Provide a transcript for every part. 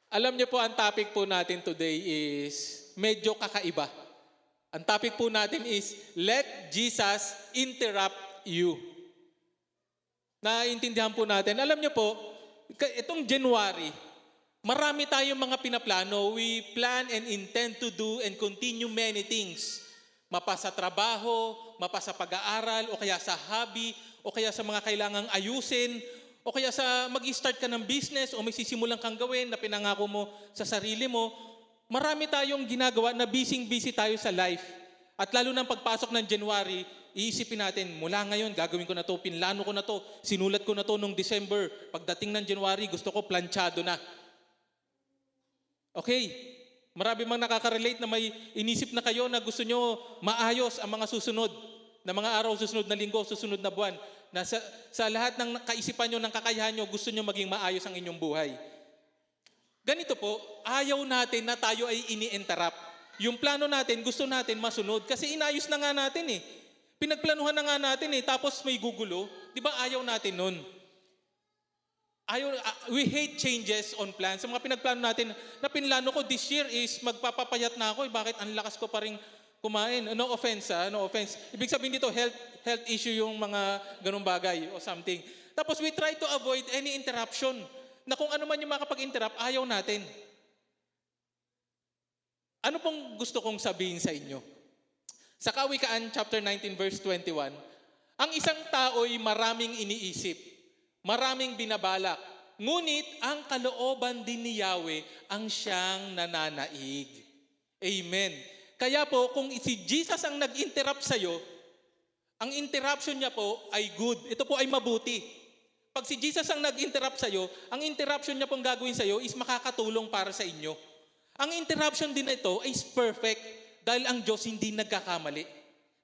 Alam niyo po, ang topic po natin today is medyo kakaiba. Ang topic po natin is, Let Jesus Interrupt You. Naiintindihan po natin. Alam niyo po, itong January, marami tayong mga pinaplano. We plan and intend to do and continue many things. Mapa sa trabaho, mapa sa pag-aaral, o kaya sa hobby, o kaya sa mga kailangang ayusin, o kaya sa mag-start ka ng business, o may sisimulan kang gawin na pinangako mo sa sarili mo. Marami tayong ginagawa na busy tayo sa life. At lalo ng pagpasok ng January, iisipin natin, mula ngayon, gagawin ko na to, pinlano ko na to, sinulat ko na to nung December. Pagdating ng January, gusto ko planchado na. Okay, marami mang nakaka-relate na may inisip na kayo na gusto nyo maayos ang mga susunod na mga araw, susunod na linggo, susunod na buwan. Na sa lahat ng kaisipan nyo, ng kakayahan nyo, gusto nyo maging maayos ang inyong buhay. Ganito po, ayaw natin na tayo ay ini-interrupt. Yung plano natin, gusto natin masunod kasi inayos na nga natin eh. Pinagplanuhan na nga natin eh, tapos may gugulo. Di ba ayaw natin nun? We hate changes on plans. Sa mga pinagplano natin, na pinlano ko this year is magpapapayat na ako eh. Bakit ang lakas ko pa rin kumain? No offense no offense. Ibig sabihin dito, health issue yung mga ganung bagay o something. Tapos we try to avoid any interruption. Na kung ano man yung makapag-interrupt, ayaw natin. Ano pong gusto kong sabihin sa inyo? Sa Kawikaan chapter 19 verse 21, ang isang tao'y maraming iniisip, maraming binabalak, ngunit ang kalooban din ni Yahweh ang siyang nananaig. Amen. Kaya po, kung si Jesus ang nag-interrupt sa'yo, ang interruption niya po ay good. Ito po ay mabuti. Pag si Jesus ang nag-interrupt sa'yo, ang interruption niya pong gagawin sa'yo is makakatulong para sa inyo. Ang interruption din na ito is perfect dahil ang Diyos hindi nagkakamali.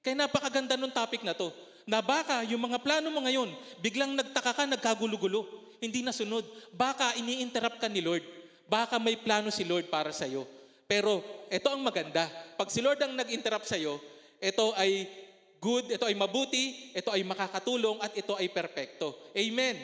Kaya napakaganda nung topic na to. Na baka yung mga plano mo ngayon, biglang nagtaka ka, nagkagulo-gulo, hindi nasunod. Baka ini-interrupt ka ni Lord. Baka may plano si Lord para sa'yo. Pero ito ang maganda. Pag si Lord ang nag-interrupt sa'yo, ito ay good, ito ay mabuti, ito ay makakatulong, at ito ay perpekto. Amen.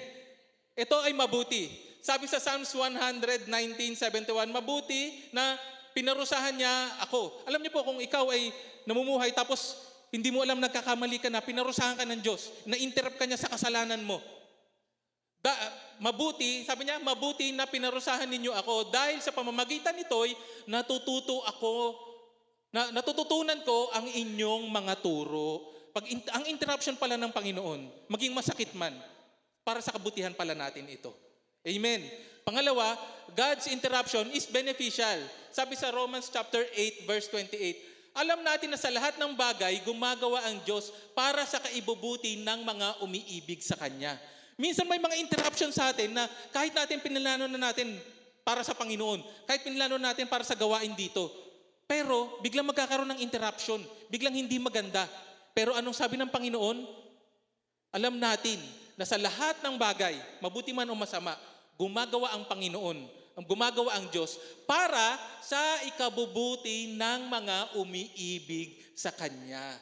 Ito ay mabuti. Sabi sa Psalms 119:71, mabuti na pinarusahan niya ako. Alam niyo po, kung ikaw ay namumuhay tapos hindi mo alam nagkakamali ka na, pinarusahan ka ng Diyos, na-interrupt ka niya sa kasalanan mo. Mabuti, sabi niya, mabuti na pinarusahan ninyo ako dahil sa pamamagitan nito'y natututunan ko ang inyong mga turo. Ang interruption pala ng Panginoon, maging masakit man, para sa kabutihan pala natin ito. Amen. Pangalawa, God's interruption is beneficial. Sabi sa Romans chapter 8 verse 28, alam natin na sa lahat ng bagay, gumagawa ang Diyos para sa kaibubuti ng mga umiibig sa Kanya. Minsan may mga interruption sa atin na kahit natin pinilano na natin para sa Panginoon, kahit pinilano natin para sa gawain dito, pero biglang magkakaroon ng interruption, biglang hindi maganda. Pero anong sabi ng Panginoon? Alam natin na sa lahat ng bagay, mabuti man o masama, gumagawa ang Panginoon, gumagawa ang Diyos para sa ikabubuti ng mga umiibig sa Kanya,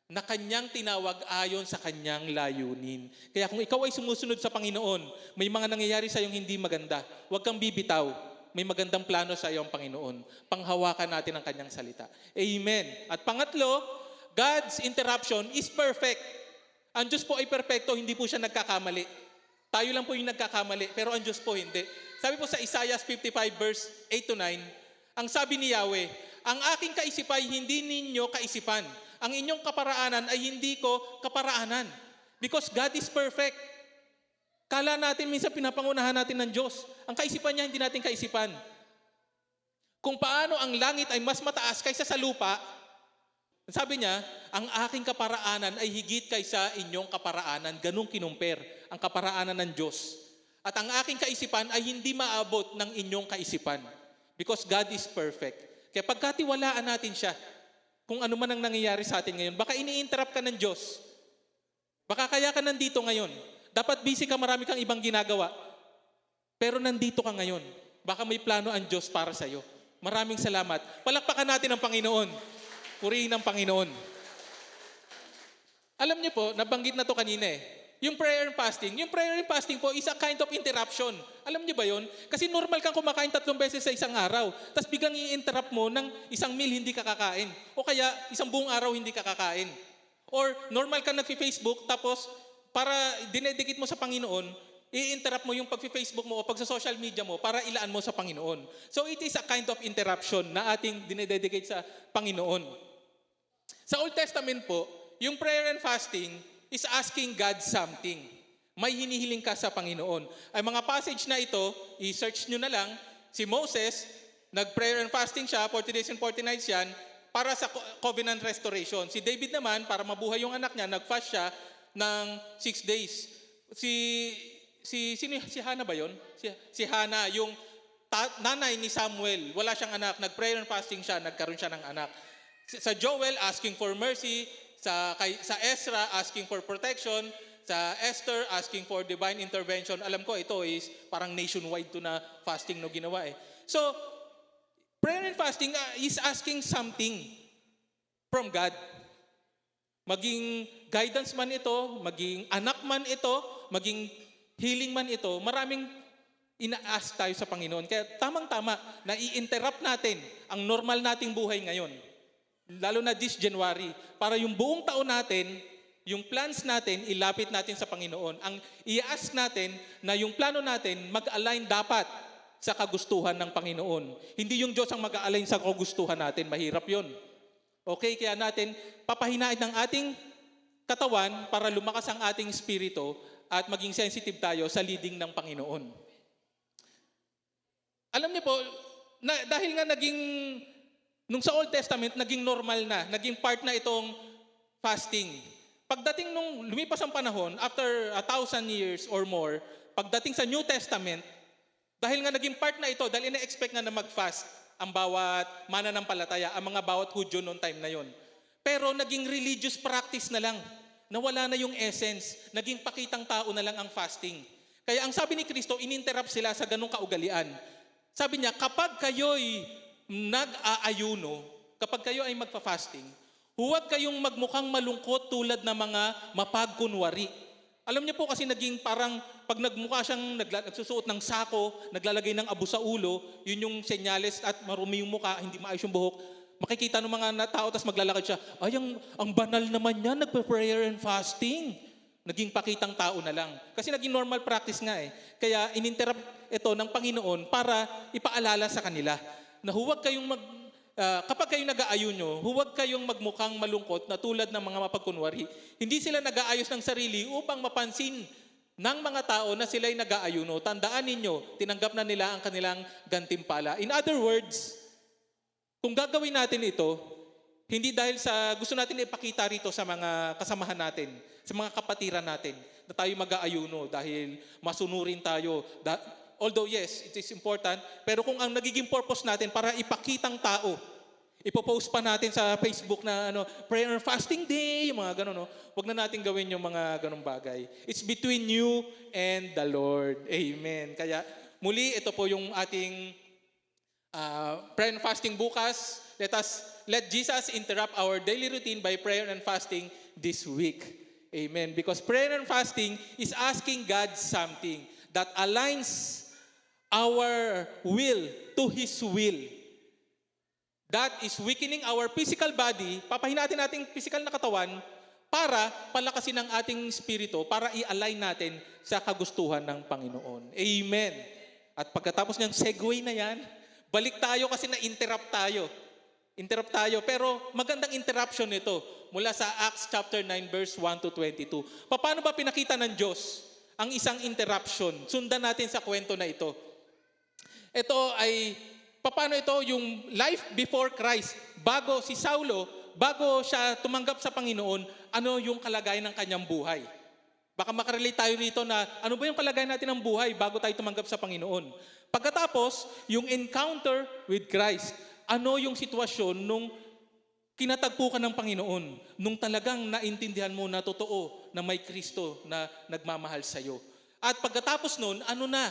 na Kanyang tinawag ayon sa Kanyang layunin. Kaya kung ikaw ay sumusunod sa Panginoon, may mga nangyayari sa iyong hindi maganda, huwag kang bibitaw. May magandang plano sa iyong Panginoon. Panghawakan natin ang Kanyang salita. Amen. At pangatlo, God's interruption is perfect. Ang Diyos po ay perfecto, hindi po siya nagkakamali. Tayo lang po yung nagkakamali, pero ang Diyos po hindi. Sabi po sa Isaiah 55 verse 8-9, ang sabi ni Yahweh, ang aking kaisipan ay hindi ninyo kaisipan. Ang inyong kaparaanan ay hindi ko kaparaanan. Because God is perfect. Kala natin minsan pinapangunahan natin ng Diyos. Ang kaisipan niya, hindi natin kaisipan. Kung paano ang langit ay mas mataas kaysa sa lupa, sabi niya, ang aking kaparaanan ay higit kaysa inyong kaparaanan. Ganung kinumpir ang kaparaanan ng Diyos. At ang aking kaisipan ay hindi maabot ng inyong kaisipan. Because God is perfect. Kaya pagkatiwalaan natin siya, kung ano man ang nangyayari sa atin ngayon, baka ini-interrupt ka ng Diyos. Baka kaya ka nandito ngayon. Dapat busy ka, marami kang ibang ginagawa. Pero nandito ka ngayon. Baka may plano ang Diyos para sa'yo. Maraming salamat. Palakpakan natin ang Panginoon. Purihin ang Panginoon. Alam niyo po, nabanggit na to kanina eh. Yung prayer and fasting po is a kind of interruption. Alam niyo ba yon? Kasi normal kang kumakain 3 beses sa isang araw. Tapos biglang i-interrupt mo ng isang meal hindi ka kakain. O kaya isang buong araw hindi ka kakain. Or normal kang nag-Facebook tapos para dinedikit mo sa Panginoon, i-interrupt mo yung pag-Facebook mo o pag-social media mo para ilaan mo sa Panginoon. So it is a kind of interruption na ating dinededicate sa Panginoon. Sa Old Testament po, yung prayer and fasting is asking God something. May hinihiling ka sa Panginoon. Ay mga passage na ito, i-search nyo na lang, si Moses, nag-prayer and fasting siya, 40 days and 40 nights yan, para sa covenant restoration. Si David naman, para mabuhay yung anak niya, nag-fast siya ng 6 days. Si Hannah ba yun? Si Hannah, yung nanay ni Samuel, wala siyang anak, nag-prayer and fasting siya, nagkaroon siya ng anak. Sa Joel, asking for mercy. Sa Ezra, asking for protection. Sa Esther, asking for divine intervention. Alam ko, ito is parang nationwide to na fasting no ginawa eh. So, prayer and fasting is asking something from God. Maging guidance man ito, maging anak man ito, maging healing man ito, maraming ina-ask tayo sa Panginoon. Kaya tamang-tama na i-interrupt natin ang normal nating buhay ngayon. Lalo na this January, para yung buong taon natin, yung plans natin, ilapit natin sa Panginoon. Ang i-ask natin na yung plano natin mag-align dapat sa kagustuhan ng Panginoon. Hindi yung Diyos ang mag-align sa kagustuhan natin. Mahirap yun. Okay, kaya natin papahinain ng ating katawan para lumakas ang ating spirito at maging sensitive tayo sa leading ng Panginoon. Alam niyo po, dahil nga nung sa Old Testament, naging normal na, naging part na itong fasting. Pagdating nung lumipas ang panahon, after 1,000 years or more, pagdating sa New Testament, dahil nga naging part na ito, dahil ina-expect na mag-fast ang bawat mananampalataya, ang mga bawat Hudyo noong time na yon. Pero naging religious practice na lang, nawala na yung essence, naging pakitang tao na lang ang fasting. Kaya ang sabi ni Kristo, ininterrupt sila sa ganung kaugalian. Sabi niya, kapag kayo'y nag-aayuno, kapag kayo ay magpa-fasting, huwag kayong magmukhang malungkot tulad ng mga mapagkunwari. Alam niyo po kasi naging parang pag nagmukha siyang nagsusuot ng sako, naglalagay ng abo sa ulo, yun yung senyales at marumi yung mukha, hindi maayos yung buhok. Makikita ng mga tao, tapos maglalakad siya, ay, ang banal naman niya, nagpa-prayer and fasting. Naging pakitang tao na lang. Kasi naging normal practice nga eh. Kaya ininterrupt ito ng Panginoon para ipaalala sa kanila na huwag kayong kapag kayo nag-aayuno, huwag kayong magmukhang malungkot na tulad ng mga mapagkunwari. Hindi sila nag-aayos ng sarili upang mapansin ng mga tao na sila'y nag-aayuno. Tandaan ninyo, tinanggap na nila ang kanilang gantimpala. In other words, kung gagawin natin ito, hindi dahil sa gusto natin ipakita rito sa mga kasamahan natin, sa mga kapatiran natin, na tayo mag-aayuno dahil masunurin tayo. Although yes, it is important, pero kung ang nagiging purpose natin para ipakitang tao, ipopost pa natin sa Facebook na prayer and fasting day, yung mga gano'n, no? Huwag na natin gawin yung mga ganong bagay. It's between you and the Lord. Amen. Kaya muli, ito po yung ating prayer and fasting bukas. Let Jesus interrupt our daily routine by prayer and fasting this week. Amen. Because prayer and fasting is asking God something that aligns our will to His will. That is weakening our physical body, papahinatin natin physical na katawan para palakasin ang ating spirito, para i-align natin sa kagustuhan ng Panginoon. Amen. At pagkatapos ng segue na yan, balik tayo kasi na-interrupt tayo. Interrupt tayo, pero magandang interruption ito mula sa Acts chapter 9 verse 1 to 22. Paano ba pinakita ng Diyos ang isang interruption? Sundan natin sa kwento na ito. Ito ay, paano ito yung life before Christ? Bago si Saulo, bago siya tumanggap sa Panginoon, ano yung kalagayan ng kanyang buhay? Baka makarelate tayo rito na ano ba yung kalagayan natin ng buhay bago tayo tumanggap sa Panginoon? Pagkatapos, yung encounter with Christ, ano yung sitwasyon nung kinatagpo ka ng Panginoon, nung talagang naintindihan mo na totoo na may Kristo na nagmamahal sa'yo. At pagkatapos nun, ano na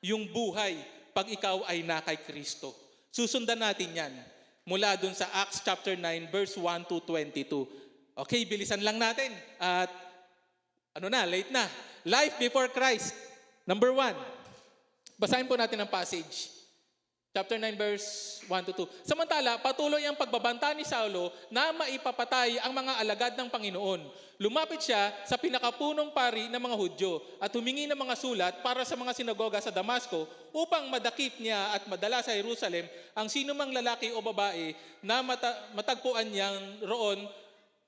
yung buhay pag ikaw ay na kay Kristo. Susundan natin yan mula dun sa Acts chapter 9 verse 1 to 22. Okay, bilisan lang natin. At Late na. Life before Christ. Number 1. Basahin po natin ang passage. Chapter 9 verse 1 to 2. Samantala, patuloy ang pagbabanta ni Saulo na maipapatay ang mga alagad ng Panginoon. Lumapit siya sa pinakapunong pari ng mga Hudyo at humingi ng mga sulat para sa mga sinagoga sa Damasco upang madakip niya at madala sa Jerusalem ang sinumang lalaki o babae na matagpuan niyang roon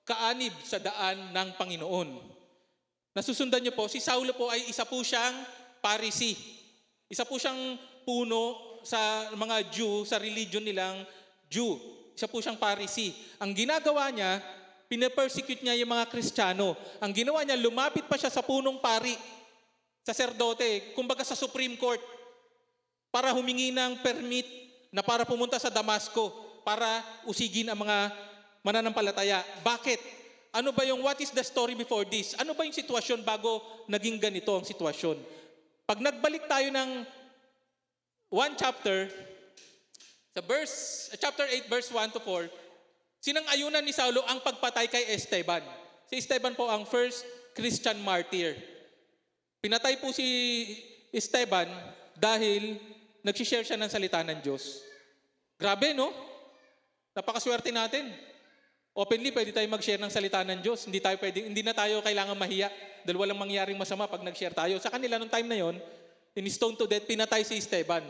kaanib sa daan ng Panginoon. Nasusundan niyo po, si Saulo po ay isa po siyang Pharisee. Isa po siyang puno sa mga Jew, sa religion nilang Jew. Isa po siyang Pharisee. Ang ginagawa niya, pinapersecute niya yung mga Kristiyano. Ang ginawa niya, lumapit pa siya sa punong pari, saserdote, kumbaga sa Supreme Court, para humingi ng permit na para pumunta sa Damasco, para usigin ang mga mananampalataya. Bakit? Ano ba what is the story before this? Ano ba yung sitwasyon bago naging ganito ang sitwasyon? Pag nagbalik tayo ng one chapter, chapter 8, verse 1 to 4, sinang-ayunan ni Saulo ang pagpatay kay Esteban. Si Esteban po ang first Christian martyr. Pinatay po si Esteban dahil nagsishare siya ng salita ng Diyos. Grabe, no? Napakaswerte natin. Openly, pwede tayo mag-share ng salita ng Diyos. Hindi na tayo kailangan mahiya dahil walang mangyaring masama pag nag-share tayo. Sa kanila, nung time na yon, in-stone to death, pinatay si Esteban.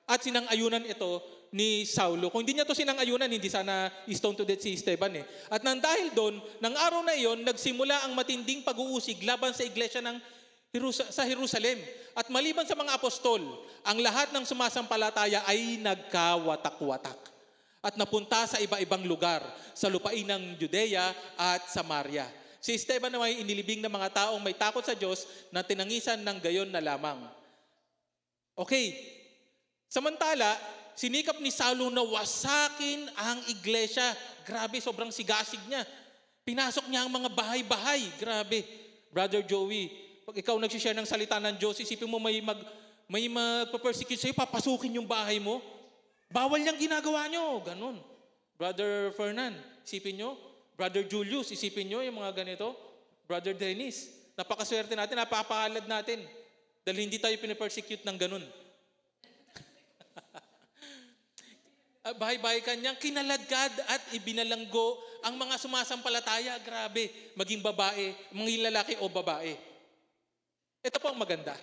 At sinang-ayunan ito ni Saulo. Kung hindi niya to sinang-ayunan, hindi sana i-stone to death si Esteban eh. At nang dahil doon, ng araw na iyon, nagsimula ang matinding pag-uusig laban sa iglesia sa Jerusalem. At maliban sa mga apostol, ang lahat ng sumasampalataya ay nagkawatak-watak. At napunta sa iba-ibang lugar, sa lupain ng Judea at Samaria. Si Esteban naman ay inilibing ng mga taong may takot sa Diyos na tinangisan ng gayon na lamang. Okay. Samantala, sinikap ni Saulo na wasakin ang iglesia. Grabe, sobrang sigasig niya. Pinasok niya ang mga bahay-bahay. Grabe. Brother Joey, pag ikaw nagsishare ng salita ng Diyos, isipin mo may magpa-persecute sa'yo, papasukin yung bahay mo. Bawal niyang ginagawa niyo. Ganon. Brother Fernan, isipin niyo. Brother Julius, isipin niyo yung mga ganito. Brother Dennis, napakaswerte natin, napakapalad natin. Dahil hindi tayo pinapersecute ng ganun. Bahay-bahay kanyang kinaladkad at ibinalanggo ang mga sumasampalataya. Grabe, maging babae, mga lalaki o babae. Ito po ang maganda.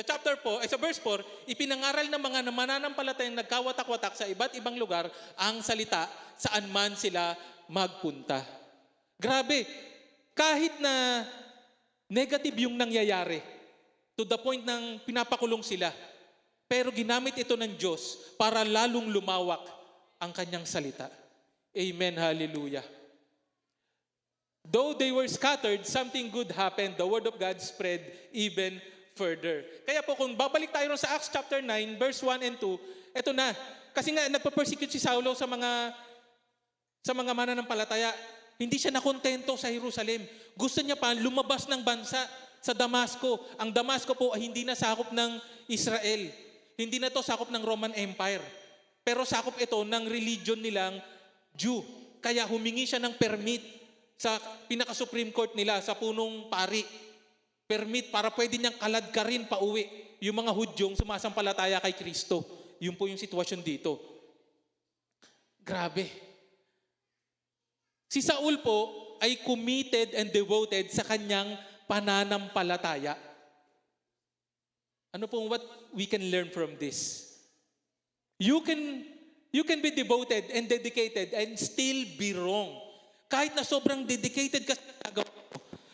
Sa verse 4, ipinangaral ng mga mananampalatayang nagkawatak-watak sa iba't ibang lugar ang salita saan man sila magpunta. Grabe, kahit na negative yung nangyayari, to the point ng pinapakulong sila. Pero ginamit ito ng Diyos para lalong lumawak ang kanyang salita. Amen, hallelujah. Though they were scattered, something good happened. The word of God spread even further. Kaya po kung babalik tayo sa Acts chapter 9, verse 1 and 2, eto na. Kasi nga nagpa-persecute si Saulo sa mga mananampalataya. Hindi siya nakontento sa Jerusalem. Gusto niya pa lumabas ng bansa sa Damasco. Ang Damasco po ay hindi na sakop ng Israel. Hindi na to sakop ng Roman Empire. Pero sakop ito ng religion nilang Jew. Kaya humingi siya ng permit sa pinaka-Supreme Court nila, sa punong pari. Permit para pwede niyang kaladkarin pa uwi yung mga Hudyong sumasampalataya kay Kristo. Yun po yung sitwasyon dito. Grabe. Si Saul po ay committed and devoted sa kanyang pananampalataya. Ano pong what we can learn from this? You can be devoted and dedicated and still be wrong. Kahit na sobrang dedicated ka sa ginagawa mo,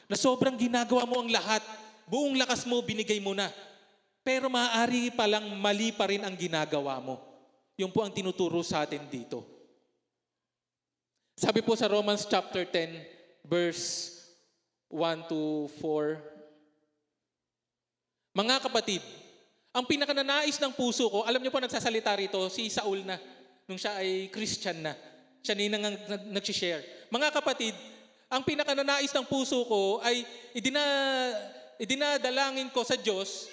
na sobrang ginagawa mo ang lahat, buong lakas mo binigay mo na. Pero maaari palang mali pa rin ang ginagawa mo. Yun po ang tinuturo sa atin dito. Sabi po sa Romans chapter 10, verse 1 to 4. Mga kapatid, ang pinakananais ng puso ko, alam niyo po nagsasalita rito, si Saul na, nung siya ay Christian na. Siya na nag-share. Mga kapatid, ang pinakananais ng puso ko ay idinadalangin ko sa Diyos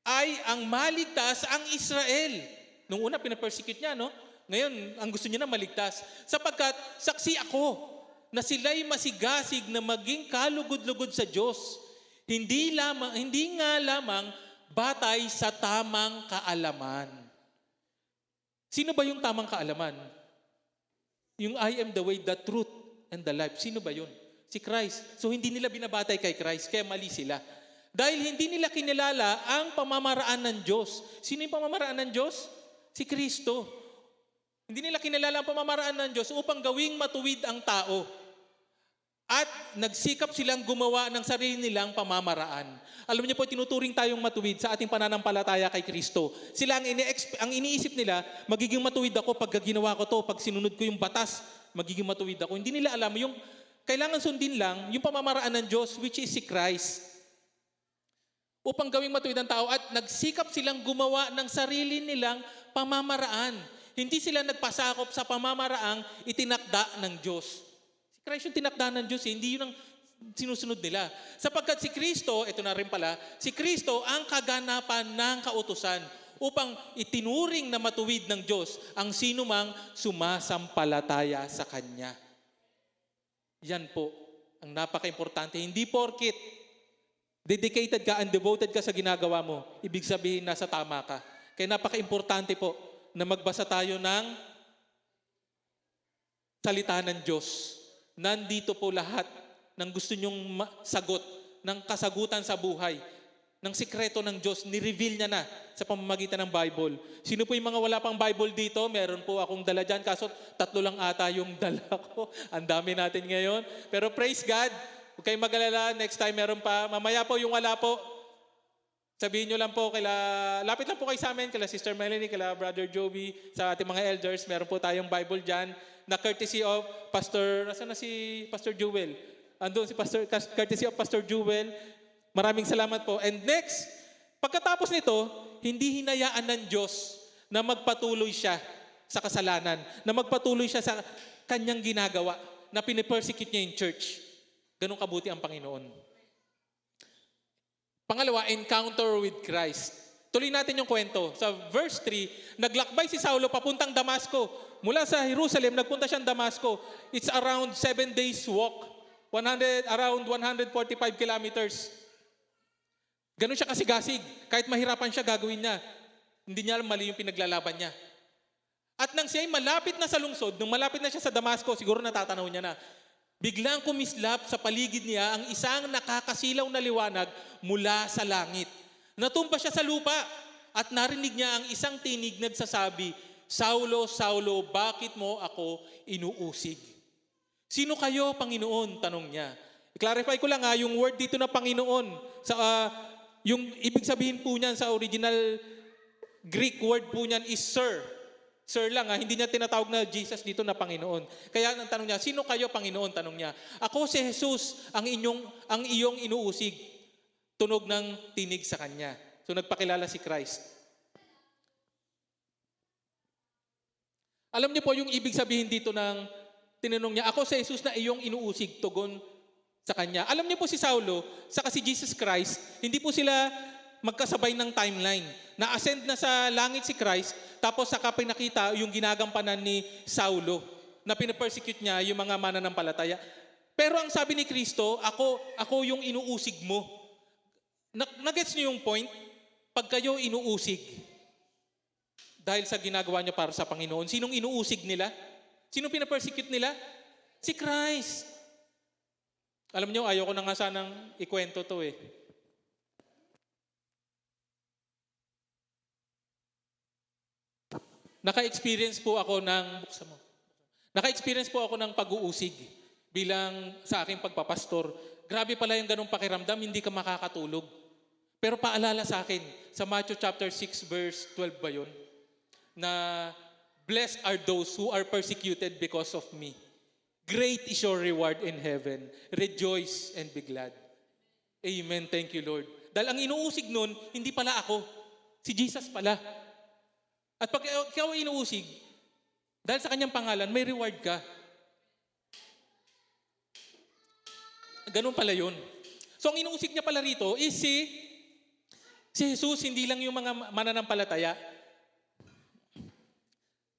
ay ang maligtas ang Israel. Nung una, pinapersecute niya, no? Ngayon, ang gusto niya na maligtas. Sapagkat saksi ako na sila'y masigasig na maging kalugod-lugod sa Diyos. Hindi nga lamang batay sa tamang kaalaman. Sino ba yung tamang kaalaman? Yung I am the way, the truth, and the life. Sino ba yun? Si Christ. So hindi nila binabatay kay Christ, kaya mali sila. Dahil hindi nila kinilala ang pamamaraan ng Diyos. Sino yung pamamaraan ng Diyos? Si Kristo. Hindi nila kinilala ang pamamaraan ng Diyos upang gawing matuwid ang tao. At nagsikap silang gumawa ng sarili nilang pamamaraan. Alam niyo po, tinuturing tayong matuwid sa ating pananampalataya kay Kristo. Sila ang iniisip nila, magiging matuwid ako pag ginawa ko to, pag sinunod ko yung batas, magiging matuwid ako. Hindi nila alam yung kailangan sundin lang yung pamamaraan ng Diyos, which is si Christ. Upang gawing matuwid ang tao at nagsikap silang gumawa ng sarili nilang pamamaraan. Hindi sila nagpasakop sa pamamaraang itinakda ng Diyos. Christ yung tinakda ng Diyos, hindi yun ang sinusunod nila. Sapagkat si Kristo, ito na rin pala, si Kristo ang kaganapan ng kautusan upang itinuring na matuwid ng Diyos ang sinumang sumasampalataya sa Kanya. Yan po ang napaka-importante. Hindi porkit dedicated ka and devoted ka sa ginagawa mo, ibig sabihin nasa tama ka. Kaya napaka-importante po na magbasa tayo ng salita ng Diyos. Nandito po lahat ng gusto nyong sagot, ng kasagutan sa buhay, ng sikreto ng Diyos, ni-reveal niya na sa pamamagitan ng Bible. Sino po yung mga wala pang Bible dito? Meron po akong dala dyan, kaso 3 lang ata yung dala ko. Ang dami natin ngayon. Pero praise God, huwag kayong mag-alala, next time meron pa. Mamaya po yung wala po, sabihin nyo lang po, lapit lang po kayo sa amin, kila Sister Melanie, kila Brother Joby, sa ating mga elders, meron po tayong Bible dyan, na courtesy of Pastor, asan na si Pastor Jewel? Andun si Pastor, courtesy of Pastor Jewel. Maraming salamat po. And next, pagkatapos nito, hindi hinayaan ng Diyos na magpatuloy siya sa kasalanan, na magpatuloy siya sa kanyang ginagawa, na pinipersecute niya yung church. Ganun kabuti ang Panginoon. Pangalawa, encounter with Christ. Tuloy natin yung kwento. Sa verse 3, naglakbay si Saulo papuntang Damasco. Mula sa Jerusalem, nagpunta siyang Damasco. It's around 7 days walk. Around 145 kilometers. Ganun siya kasigasig. Kahit mahirapan siya, gagawin niya. Hindi niya alam mali yung pinaglalaban niya. At nang siya'y malapit na sa lungsod, nung malapit na siya sa Damasco, siguro natatanaw niya na, biglang kumislap sa paligid niya ang isang nakakasilaw na liwanag mula sa langit. Natumba siya sa lupa at narinig niya ang isang tinig nagsasabi, Saulo, Saulo, bakit mo ako inuusig? Sino kayo, Panginoon? Tanong niya. I-clarify ko lang yung word dito na Panginoon. Yung ibig sabihin po niyan sa original Greek word po niyan is Sir. Sir lang hindi niya tinatawag na Jesus dito na Panginoon. Kaya ang tanong niya, sino kayo, Panginoon? Tanong niya. Ako si Jesus, ang iyong inuusig. Tunog ng tinig sa kanya. So nagpakilala si Christ. Alam niyo po yung ibig sabihin dito ng tinanong niya, ako si Jesus na iyong inuusig, tugon sa kanya. Alam niyo po si Saulo, saka si Jesus Christ, hindi po sila magkasabay ng timeline. Na-ascend na sa langit si Christ, tapos saka pinakita yung ginagampanan ni Saulo, na pinapersecute niya yung mga mananampalataya. Pero ang sabi ni Kristo, ako yung inuusig mo. Nagets niyo yung point? Pag kayo inuusig, dahil sa ginagawa niya para sa Panginoon, sinong inuusig nila? Sinong pinapersecute nila? Si Christ. Alam niyo, ayoko na nga sanang ikwento to Naka-experience po ako ng pag-uusig bilang sa aking pagpapastor. Grabe pala yung ganung pakiramdam, hindi ka makakatulog. Pero paalala sa akin, sa Matthew chapter 6 verse 12 ba yun? Na blessed are those who are persecuted because of me. Great is your reward in heaven. Rejoice and be glad. Amen. Thank you, Lord. Dahil ang inuusig nun, hindi pala ako. Si Jesus pala. At pag ikaw inuusig, dahil sa kanyang pangalan, may reward ka. Ganun pala yun. So ang inuusig niya pala rito is si Jesus, hindi lang yung mga mananampalataya.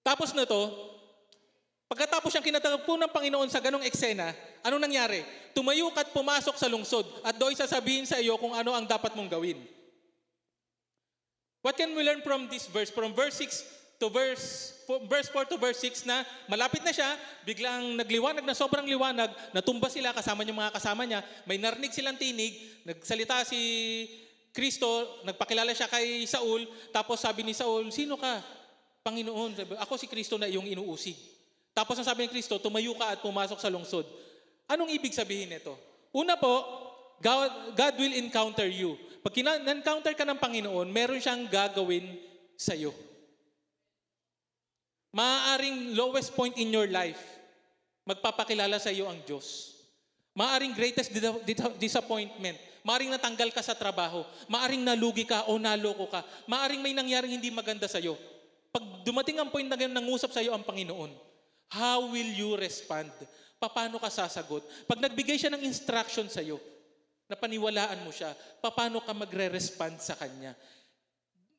Tapos na to, Pagkatapos siyang kinatagpo ng Panginoon sa ganong eksena, anong nangyari? Tumayo ka't pumasok sa lungsod at do'y sasabihin sa iyo kung ano ang dapat mong gawin. What can we learn from this verse? From verse 6 to verse 4 to verse 6 na malapit na siya, biglang nagliwanag na sobrang liwanag, natumba sila kasama yung mga kasama niya, may narinig silang tinig, nagsalita si Kristo, nagpakilala siya kay Saul, tapos sabi ni Saul, sino ka? Panginoon, ako si Kristo na iyong inuusig. Tapos ang sabi ni Kristo, tumayo ka at pumasok sa lungsod. Anong ibig sabihin nito? Una po, God will encounter you. Pag encounter ka ng Panginoon, meron siyang gagawin sa iyo. Maaaring lowest point in your life, magpapakilala sa iyo ang Diyos. Maaaring greatest disappointment. Maaaring natanggal ka sa trabaho. Maaaring nalugi ka o naloko ka. Maaaring may nangyaring hindi maganda sa iyo. Pag dumating ang point na ganun, nangusap sa iyo ang Panginoon, how will you respond? Paano ka sasagot? Pag nagbigay siya ng instruction sa iyo, na paniwalaan mo siya, paano ka magre-respond sa Kanya?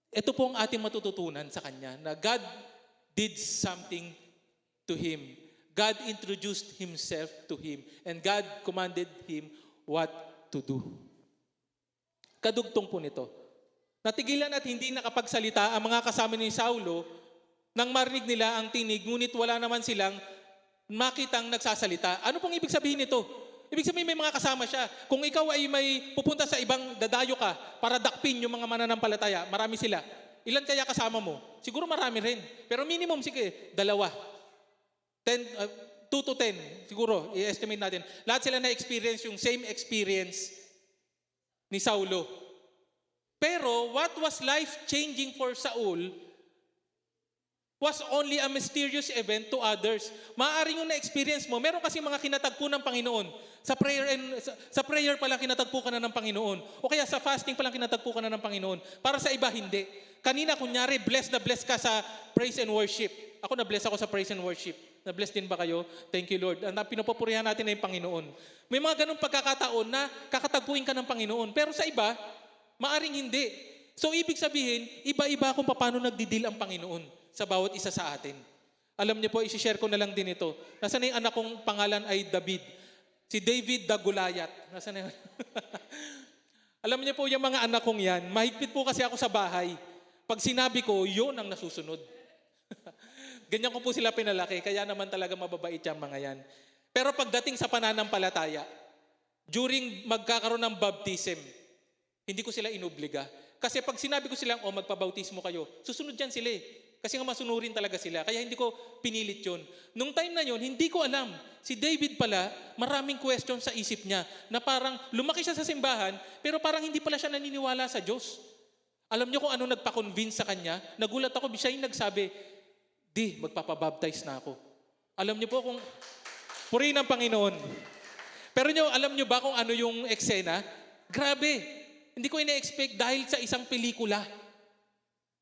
Ito po ang ating matututunan sa Kanya, na God did something to him. God introduced Himself to him. And God commanded him what to do. Kadugtong po nito. Natigilan at hindi nakapagsalita ang mga kasama ni Saulo nang marinig nila ang tinig, ngunit wala naman silang makitang nagsasalita. Ano pong ibig sabihin nito? Ibig sabihin may mga kasama siya. Kung ikaw ay may pupunta sa ibang dadayo ka para dakpin yung mga mananampalataya, marami sila. Ilan kaya kasama mo? Siguro marami rin. Pero minimum, sige, 2. 2 to 10, siguro, i-estimate natin. Lahat sila na-experience yung same experience ni Saulo. Pero what was life-changing for Saul was only a mysterious event to others. Maaaring yung na-experience mo, meron kasi mga kinatagpo ng Panginoon. Sa prayer pa lang kinatagpo ka na ng Panginoon. O kaya sa fasting pa lang kinatagpo ka na ng Panginoon. Para sa iba, hindi. Kanina, kunyari, blessed na blessed ka sa praise and worship. Ako na-bless ako sa praise and worship. Na-bless din ba kayo? Thank you, Lord. Ang pinapupurihan natin na yung Panginoon. May mga ganung pagkakataon na kakatagpuin ka ng Panginoon. Pero sa iba, maaring hindi. So, ibig sabihin, iba-iba kung paano nagdidil ang Panginoon sa bawat isa sa atin. Alam niyo po, isi-share ko na lang din ito. Nasaan na yung anak kong pangalan ay David. Si David the Goliath. Nasaan na yun? Alam niyo po, yung mga anak kong yan, mahigpit po kasi ako sa bahay. Pag sinabi ko, yun ang nasusunod. Ganyan ko po sila pinalaki, kaya naman talaga mababait yung mga yan. Pero pagdating sa pananampalataya, during magkakaroon ng baptism, hindi ko sila inubliga. Kasi pag sinabi ko silang, magpabautismo kayo, susunod yan sila eh. Kasi nga masunurin talaga sila. Kaya hindi ko pinilit yun. Nung time na yun, hindi ko alam. Si David pala, maraming question sa isip niya na parang lumaki siya sa simbahan, pero parang hindi pala siya naniniwala sa Diyos. Alam niyo kung ano nagpa-convince sa kanya? Nagulat ako, siya yung nagsabi, magpapabaptize na ako. Alam niyo po kung, purihin ang Panginoon. Pero alam niyo ba kung ano yung eksena? Grabe. Hindi ko ina-expect dahil sa isang pelikula.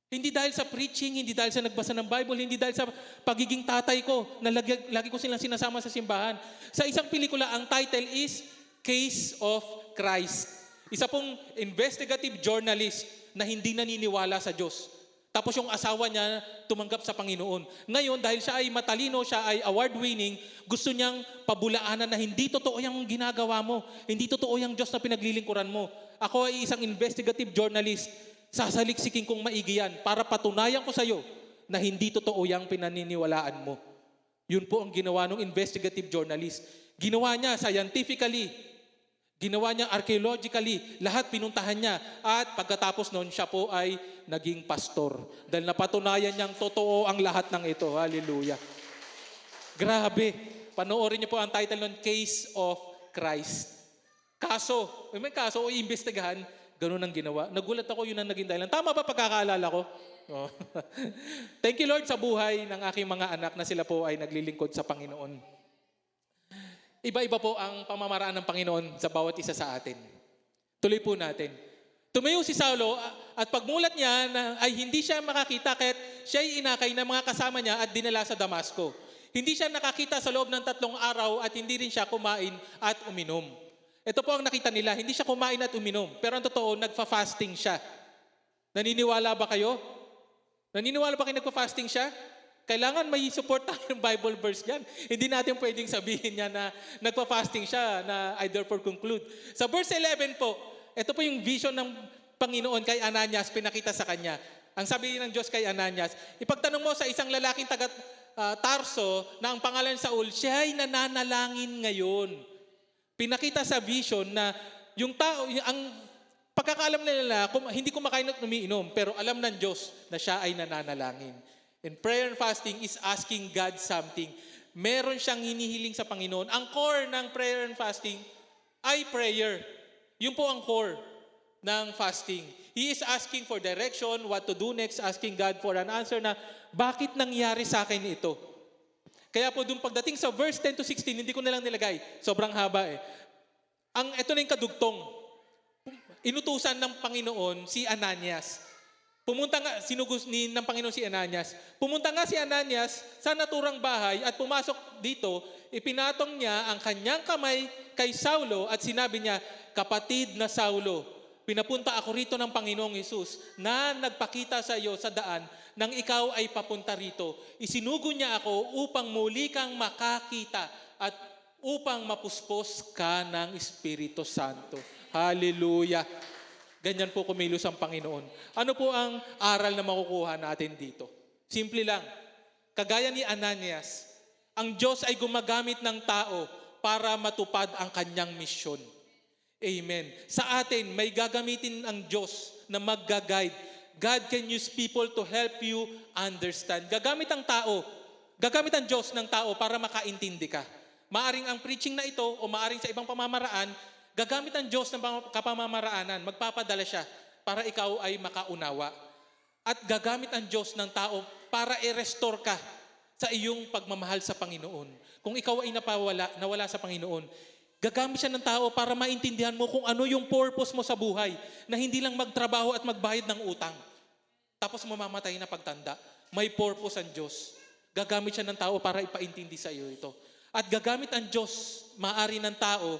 Hindi dahil sa preaching, hindi dahil sa nagbasa ng Bible, hindi dahil sa pagiging tatay ko, na lagi ko silang sinasama sa simbahan. Sa isang pelikula, ang title is Case of Christ. Isa pong investigative journalist na hindi naniniwala sa Diyos. Tapos yung asawa niya tumanggap sa Panginoon. Ngayon, dahil siya ay matalino, siya ay award-winning, gusto niyang pabulaanan na hindi totoo yung ginagawa mo. Hindi totoo yung Diyos na pinaglilingkuran mo. Ako ay isang investigative journalist. Sasaliksikin kong maigi yan para patunayan ko sa iyo na hindi totoo yung pinaniniwalaan mo. Yun po ang ginawa ng investigative journalist. Ginawa niya scientifically, ginawa niya archaeologically, lahat pinuntahan niya. At pagkatapos noon, siya po ay naging pastor. Dahil napatunayan niyang totoo ang lahat ng ito. Hallelujah. Grabe. Panoorin niyo po ang title ng Case of Christ. Kaso, may kaso o iimbestigahan, ganun ang ginawa. Nagulat ako, yun ang naging dahilan. Tama ba pagkakaalala ko? Oh. Thank you, Lord, sa buhay ng aking mga anak na sila po ay naglilingkod sa Panginoon. Iba-iba po ang pamamaraan ng Panginoon sa bawat isa sa atin. Tuloy po natin. Tumayo si Saulo at pagmulat niya ay hindi siya makakita kahit siya ay inakay ng mga kasama niya at dinala sa Damasco. Hindi siya nakakita sa loob ng 3 araw at hindi rin siya kumain at uminom. Ito po ang nakita nila, hindi siya kumain at uminom. Pero ang totoo, nagfa-fasting siya. Naniniwala ba kayo? Naniniwala ba kayo nagfa-fasting siya? Kailangan may support tayo ng Bible verse dyan. Hindi natin pwedeng sabihin niya na nagpa-fasting siya na I therefore conclude. Sa verse 11 po, ito po yung vision ng Panginoon kay Ananias, pinakita sa kanya. Ang sabi ng Diyos kay Ananias, ipagtanong mo sa isang lalaking taga Tarso na ang pangalan Saul, siya ay nananalangin ngayon. Pinakita sa vision na yung tao, ang pagkakaalam nila, hindi kumakain at umiinom, pero alam ng Diyos na siya ay nananalangin. And prayer and fasting is asking God something. Meron siyang hinihiling sa Panginoon. Ang core ng prayer and fasting ay prayer. Yun po ang core ng fasting. He is asking for direction, what to do next, asking God for an answer na bakit nangyari sa akin ito. Kaya po doon pagdating sa verse 10 to 16, hindi ko na lang nilagay. Sobrang haba eh. Ito na yung kadugtong. Inutusan ng Panginoon si Ananias. Pumunta nga, sinugos ng Panginoon si Ananias. Pumunta nga si Ananias sa naturang bahay at pumasok dito, ipinatong niya ang kanyang kamay kay Saulo at sinabi niya, kapatid na Saulo, pinapunta ako rito ng Panginoong Hesus na nagpakita sa iyo sa daan nang ikaw ay papunta rito. Isinugo niya ako upang muli kang makakita at upang mapuspos ka ng Espiritu Santo. Hallelujah! Ganyan po kumilos ang Panginoon. Ano po ang aral na makukuha natin dito? Simple lang. Kagaya ni Ananias, ang Diyos ay gumagamit ng tao para matupad ang kanyang misyon. Amen. Sa atin, may gagamitin ang Diyos na mag-guide. God can use people to help you understand. Gagamit ang Diyos ng tao para makaintindi ka. Maaring ang preaching na ito o maaring sa ibang pamamaraan, gagamit ang Diyos ng kapamamaraanan, magpapadala siya para ikaw ay makaunawa. At gagamit ang Diyos ng tao para i-restore ka sa iyong pagmamahal sa Panginoon. Kung ikaw ay nawala sa Panginoon, gagamit siya ng tao para maintindihan mo kung ano yung purpose mo sa buhay, na hindi lang magtrabaho at magbayad ng utang. Tapos mamamatay na pagtanda. May purpose ang Diyos. Gagamit siya ng tao para ipaintindi sa iyo ito. At gagamit ang Diyos, maari ng tao,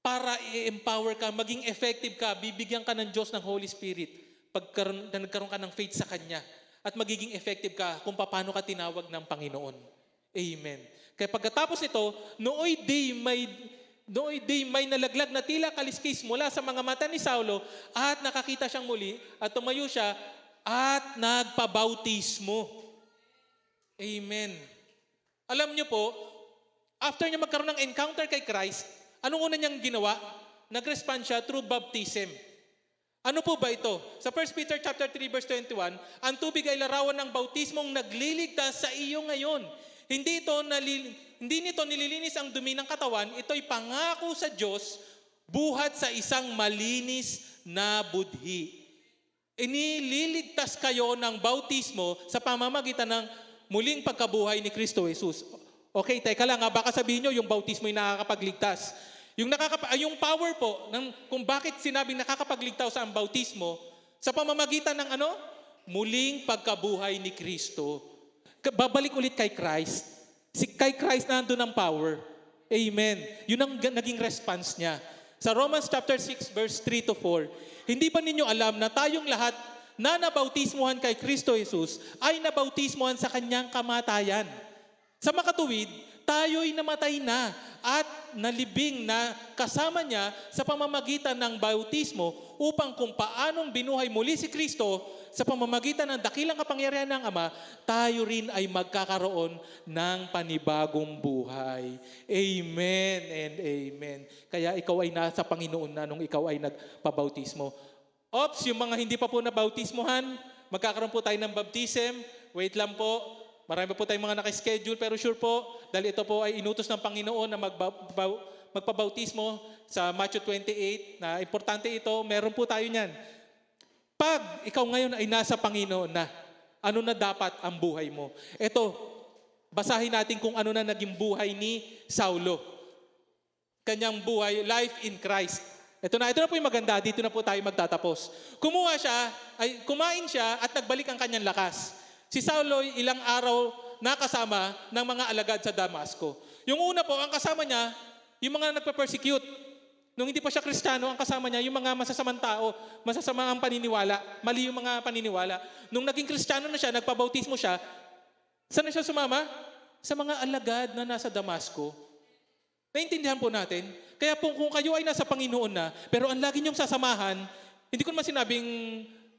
para i-empower ka, maging effective ka, bibigyan ka ng Diyos ng Holy Spirit pag nagkaroon ka ng faith sa Kanya. At magiging effective ka kung paano ka tinawag ng Panginoon. Amen. Kaya pagkatapos nito, nooy day may nalaglag na tila kaliskis mula sa mga mata ni Saulo at nakakita siyang muli at tumayo siya at nagpabautismo. Amen. Alam niyo po, after niya magkaroon ng encounter kay Christ, anong una niyang ginawa? Nag-respond siya through baptism. Ano po ba ito? Sa 1 Peter chapter 3 verse 21, ang tubig ay larawan ng bautismong nagliligtas sa iyo ngayon. Hindi nito nililinis ang dumi ng katawan, ito'y pangako sa Diyos buhat sa isang malinis na budhi. Inililigtas kayo ng bautismo sa pamamagitan ng muling pagkabuhay ni Kristo Jesus. Okay, teka lang, baka sabihin nyo yung bautismo ay nakakapagligtas. Yung power po, kung bakit sinabing nakakapagligtas sa ang bautismo, sa pamamagitan ng muling pagkabuhay ni Kristo. Babalik ulit kay Christ. Kay Christ nandun ang power. Amen. Yun ang naging response niya. Sa Romans chapter 6 verse 3 to 4, hindi ba ninyo alam na tayong lahat na nabautismuhan kay Kristo Jesus ay nabautismuhan sa kanyang kamatayan? Sa makatuwid, tayo'y namatay na at nalibing na kasama niya sa pamamagitan ng bautismo upang kung paanong binuhay muli si Kristo sa pamamagitan ng dakilang kapangyarihan ng Ama, tayo rin ay magkakaroon ng panibagong buhay. Amen and amen. Kaya ikaw ay nasa Panginoon na nung ikaw ay nagpabautismo. Ops, yung mga hindi pa po nabautismuhan, magkakaroon po tayo ng baptism. Wait lang po. Marami po tayong mga nakaschedule, pero sure po, dahil ito po ay inutos ng Panginoon na magpabautismo sa Matthew 28, na importante ito, meron po tayo niyan. Pag ikaw ngayon ay nasa Panginoon na, ano na dapat ang buhay mo? Ito, basahin natin kung ano na naging buhay ni Saulo. Kanyang buhay, life in Christ. Ito na po yung maganda, dito na po tayo magtatapos. Kumain siya at nagbalik ang kanyang lakas. Si Saulo ilang araw nakasama ng mga alagad sa Damasco. Yung una po, ang kasama niya, yung mga nagpa-persecute. Nung hindi pa siya Kristiyano, ang kasama niya, yung mga masasamang tao, masasamang paniniwala, mali yung mga paniniwala. Nung naging Kristiyano na siya, nagpabautismo siya, Saan na siya sumama? Sa mga alagad na nasa Damasco. Naintindihan po natin. Kaya po kung kayo ay nasa Panginoon na, pero ang lagi niyong sasamahan, hindi ko naman sinabing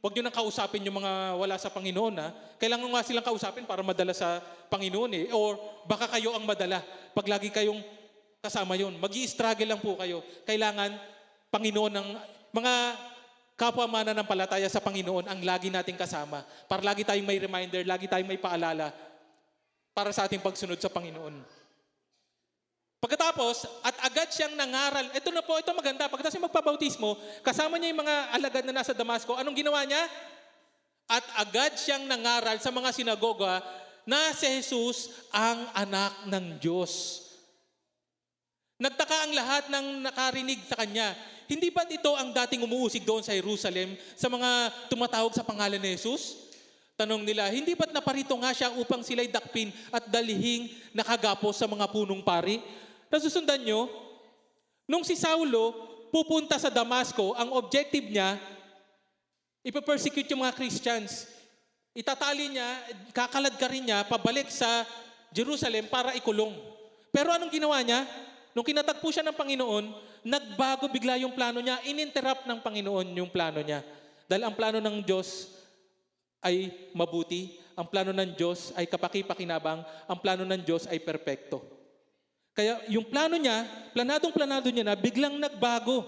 huwag niyo nang kausapin yung mga wala sa Panginoon na. Kailangan nga silang kausapin para madala sa Panginoon eh. Or baka kayo ang madala pag lagi kayong kasama yun. Mag-i-struggle lang po kayo. Kailangan Panginoon ng mga kapwa mananampalataya sa Panginoon ang lagi nating kasama. Para lagi tayong may reminder, lagi tayong may paalala para sa ating pagsunod sa Panginoon. Pagkatapos, at agad siyang nangaral. Ito na po, ito maganda. Pagkatapos yung magpabautismo, kasama niya yung mga alagad na nasa Damasco. Anong ginawa niya? At agad siyang nangaral sa mga sinagoga na si Jesus ang anak ng Diyos. Nagtaka ang lahat ng nakarinig sa kanya. Hindi ba't ito ang dating umuusig doon sa Jerusalem sa mga tumatawag sa pangalan ni Jesus? Tanong nila, hindi ba't naparito nga siya upang sila'y dakpin at dalihing nakagapos sa mga punong pari? Nasusundan nyo? Nung si Saulo pupunta sa Damasco, ang objective niya, ipapersecute yung mga Christians. Itatali niya, kakaladkarin niya, pabalik sa Jerusalem para ikulong. Pero anong ginawa niya? Nung kinatagpo siya ng Panginoon, nagbago bigla yung plano niya, ininterrupt ng Panginoon yung plano niya. Dahil ang plano ng Diyos ay mabuti, ang plano ng Diyos ay kapaki-pakinabang, ang plano ng Diyos ay perpekto. Kaya yung plano niya, planado niya na biglang nagbago.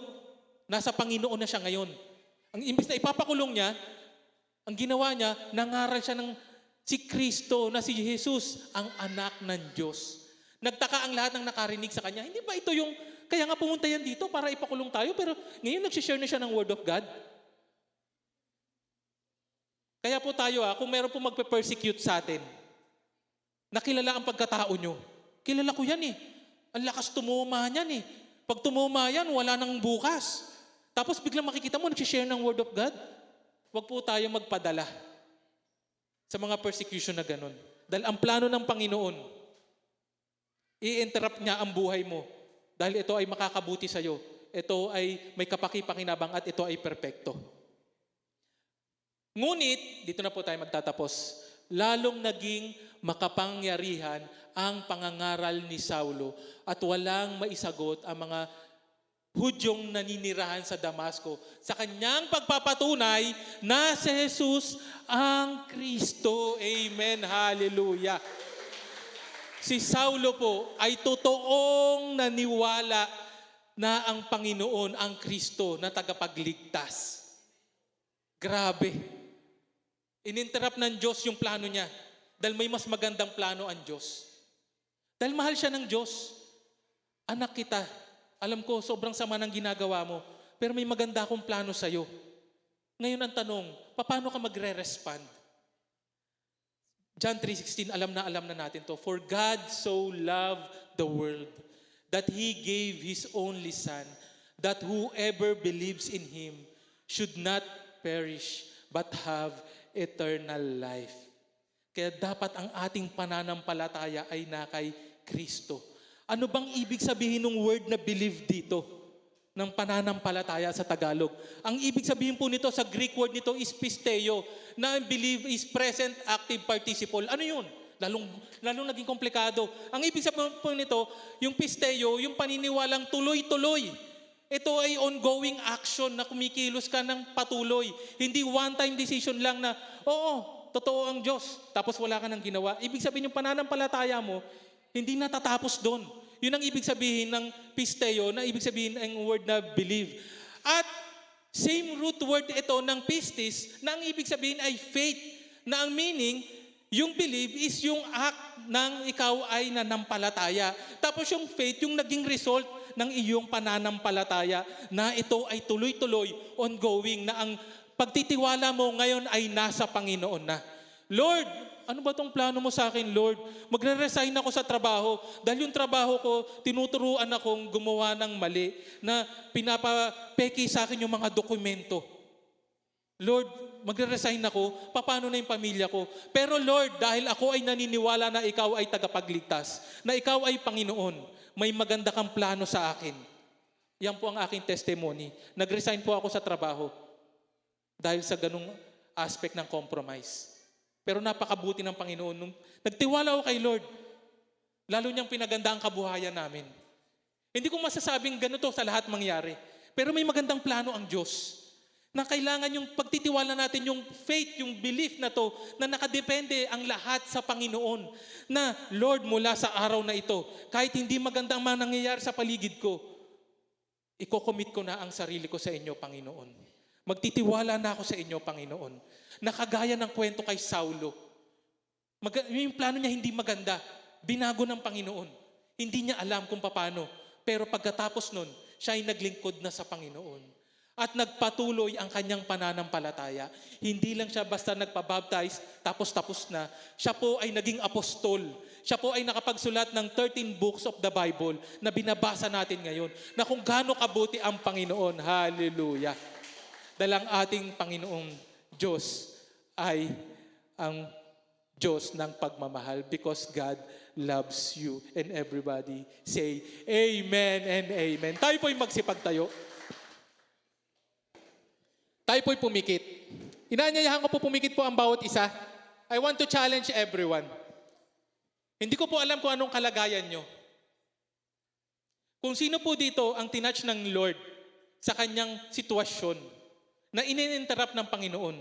Nasa Panginoon na siya ngayon. Ang imbis na ipapakulong niya, ang ginawa niya, nangaral siya ng si Kristo na si Jesus, ang anak ng Diyos. Nagtaka ang lahat ng nakarinig sa kanya. Hindi ba ito yung, kaya nga pumunta yan dito para ipakulong tayo, pero ngayon nagsishare na siya ng Word of God? Kaya po tayo kung meron po magpe-persecute sa atin, nakilala ang pagkatao nyo. Kilala ko yan eh. Ang lakas tumuma niyan eh. Pag tumuma yan, wala nang bukas. Tapos biglang makikita mo, nagsishare ng Word of God. Huwag po tayo magpadala sa mga persecution na ganun. Dahil ang plano ng Panginoon, i-interrupt niya ang buhay mo. Dahil ito ay makakabuti sa'yo. Ito ay may kapaki-pakinabang at ito ay perpekto. Ngunit, dito na po tayo magtatapos, lalong naging makapangyarihan ang pangangaral ni Saulo at walang maisagot ang mga Hudyong naninirahan sa Damasco sa kanyang pagpapatunay na si Jesus ang Kristo. Amen. Hallelujah. Si Saulo po ay totoong naniwala na ang Panginoon ang Kristo na tagapagligtas. Grabe. Ininterrupt ng Diyos yung plano niya dahil may mas magandang plano ang Diyos. Dahil mahal siya ng Diyos. Anak kita, alam ko sobrang sama ng ginagawa mo, pero may maganda akong plano sa'yo. Ngayon ang tanong, paano ka magre-respond? John 3:16, alam na natin to. For God so loved the world that He gave His only Son, that whoever believes in Him should not perish, but have eternal life. Kaya dapat ang ating pananampalataya ay na kay Kristo. Ano bang ibig sabihin ng word na believe dito? Ng pananampalataya sa Tagalog. Ang ibig sabihin po nito sa Greek word nito is pisteo, na believe is present active participle. Ano yun? Lalong naging komplikado. Ang ibig sabihin po nito, yung pisteo, yung paniniwalang tuloy-tuloy. Ito ay ongoing action na kumikilos ka ng patuloy. Hindi one-time decision lang na, oo, totoo ang Diyos, tapos wala ka nang ginawa. Ibig sabihin yung pananampalataya mo, hindi natatapos doon. Yun ang ibig sabihin ng pisteo, na ibig sabihin ng word na believe. At same root word ito ng pistis, na ang ibig sabihin ay faith, na ang meaning, yung believe is yung act ng ikaw ay nanampalataya. Tapos yung faith, yung naging result ng iyong pananampalataya, na ito ay tuloy-tuloy, ongoing, na ang pagtitiwala mo ngayon ay nasa Panginoon na. Lord, ano ba tong plano mo sa akin, Lord? Magre-resign ako sa trabaho dahil yung trabaho ko, tinuturuan akong gumawa ng mali na pinapapeki sa akin yung mga dokumento. Lord, magre-resign ako, paano na yung pamilya ko? Pero Lord, dahil ako ay naniniwala na ikaw ay tagapagligtas, na ikaw ay Panginoon, may maganda kang plano sa akin. Yan po ang aking testimony. Nag-resign po ako sa trabaho dahil sa ganung aspect ng compromise. Pero napakabuti ng Panginoon. Nung nagtiwala ako kay Lord, lalo niyang pinaganda ang kabuhayan namin. Hindi ko masasabing ganito sa lahat mangyari. Pero may magandang plano ang Diyos. Na kailangan yung pagtitiwala natin, yung faith, yung belief na to, na nakadepende ang lahat sa Panginoon. Na, Lord, mula sa araw na ito, kahit hindi magandang mga nangyayari sa paligid ko, iko-commit ko na ang sarili ko sa inyo, Panginoon. Magtitiwala na ako sa inyo, Panginoon. Nakagaya ng kwento kay Saulo. Yung plano niya hindi maganda. Binago ng Panginoon. Hindi niya alam kung paano. Pero pagkatapos nun, siya ay naglingkod na sa Panginoon. At nagpatuloy ang kanyang pananampalataya. Hindi lang siya basta nagpabaptize, tapos na. Siya po ay naging apostol. Siya po ay nakapagsulat ng 13 books of the Bible na binabasa natin ngayon. Na kung gaano kabuti ang Panginoon. Hallelujah. Dahil ang ating Panginoong Diyos ay ang Diyos ng pagmamahal because God loves you. And everybody say, Amen and Amen. Tayo po'y magsipagtayo. Tayo po'y pumikit. Inaanyayahan ko po pumikit po ang bawat isa. I want to challenge everyone. Hindi ko po alam kung anong kalagayan nyo. Kung sino po dito ang tinouch ng Lord sa kanyang sitwasyon na ininterrupt ng Panginoon,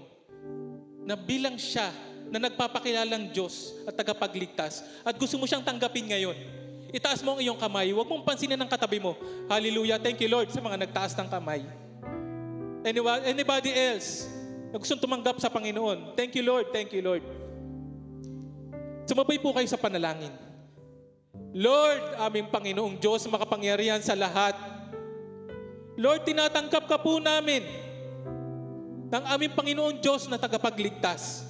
na bilang siya na nagpapakilalang Diyos at tagapagligtas at gusto mo siyang tanggapin ngayon, itaas mo ang iyong kamay. Huwag mong pansinin ang katabi mo. Hallelujah. Thank you, Lord, sa mga nagtaas ng kamay. Anybody else na gustong tumanggap sa Panginoon? Thank you, Lord. Thank you, Lord. Sumabay po kayo sa panalangin. Lord, aming Panginoong Diyos, makapangyarihan sa lahat. Lord, tinatanggap ka po namin ng aming Panginoong Diyos na tagapagligtas.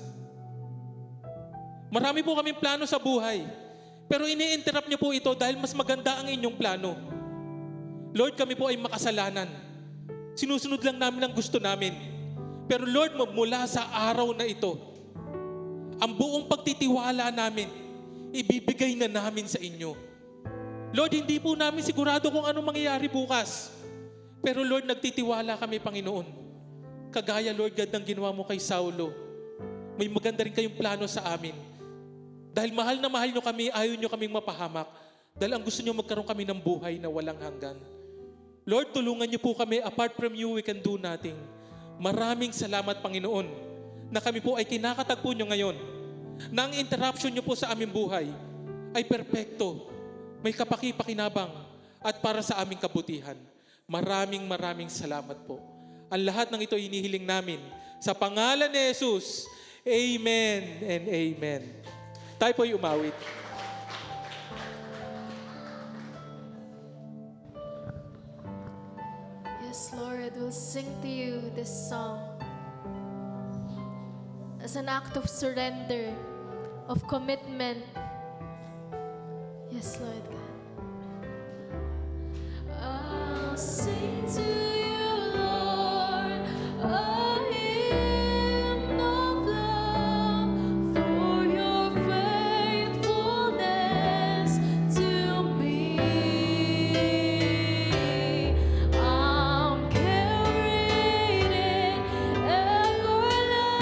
Marami po kaming plano sa buhay, pero ini-interrupt niyo po ito dahil mas maganda ang inyong plano. Lord, kami po ay makasalanan. Sinusunod lang namin ang gusto namin. Pero Lord, mula sa araw na ito, ang buong pagtitiwala namin, ibibigay na namin sa inyo. Lord, hindi po namin sigurado kung ano mangyayari bukas. Pero Lord, nagtitiwala kami, Panginoon. Kagaya, Lord God, ng ginawa mo kay Saulo. May maganda rin kayong plano sa amin. Dahil mahal na mahal nyo kami, ayaw nyo kaming mapahamak. Dahil ang gusto nyo magkaroon kami ng buhay na walang hanggan. Lord, tulungan niyo po kami. Apart from you, we can do nothing. Maraming salamat, Panginoon, na kami po ay kinakatagpo niyo ngayon. Na ang interruption niyo po sa aming buhay ay perpekto, may kapaki-pakinabang, at para sa aming kabutihan. Maraming salamat po. Ang lahat ng ito inihiling namin sa pangalan ni Jesus. Amen and Amen. Tayo po'y umawit. Yes, Lord, we'll sing to you this song as an act of surrender, of commitment. Yes, Lord God. I'll sing to you, Lord, a hymn of love for your faithfulness to me. I'm carried in everlasting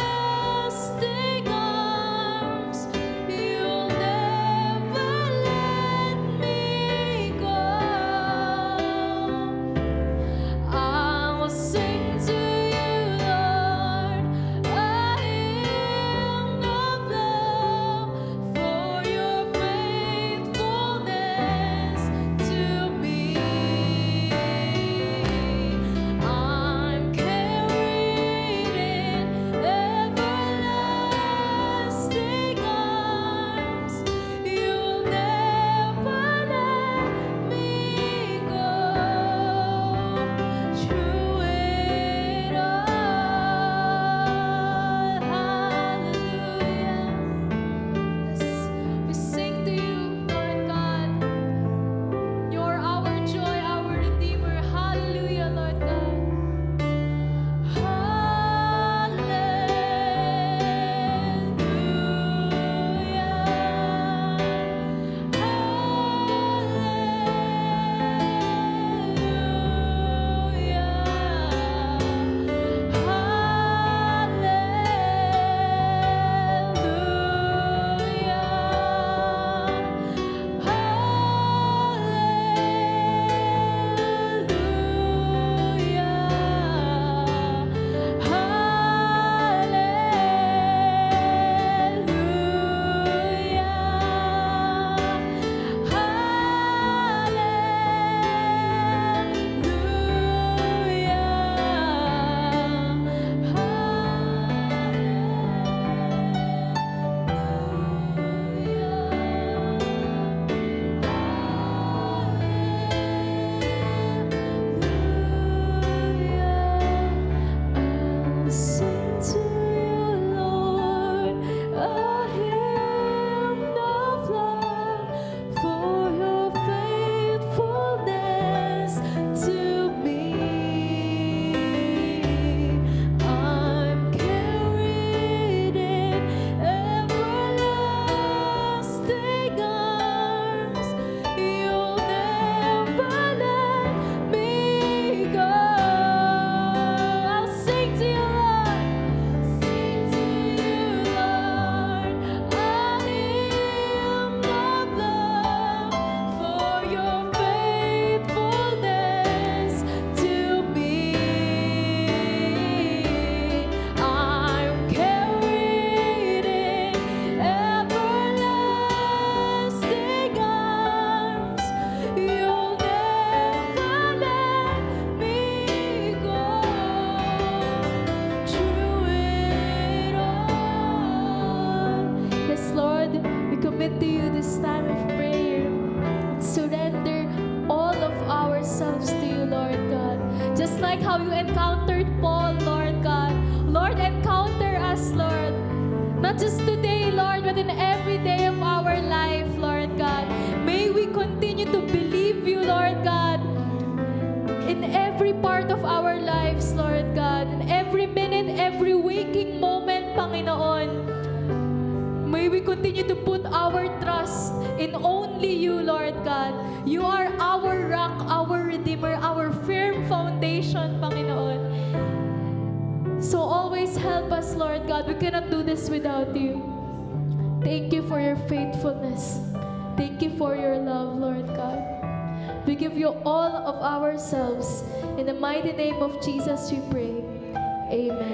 arms. You'll never let me go. continue to believe you, Lord God, in every part of our lives, Lord God, in every minute, every waking moment, Panginoon. May we continue to put our trust in only you, Lord God. You are our rock, our redeemer, our firm foundation, Panginoon. So always help us, Lord God. We cannot do this without you. Thank you for your faithfulness. Thank you for your love, Lord God. We give you all of ourselves. In the mighty name of Jesus we pray. Amen.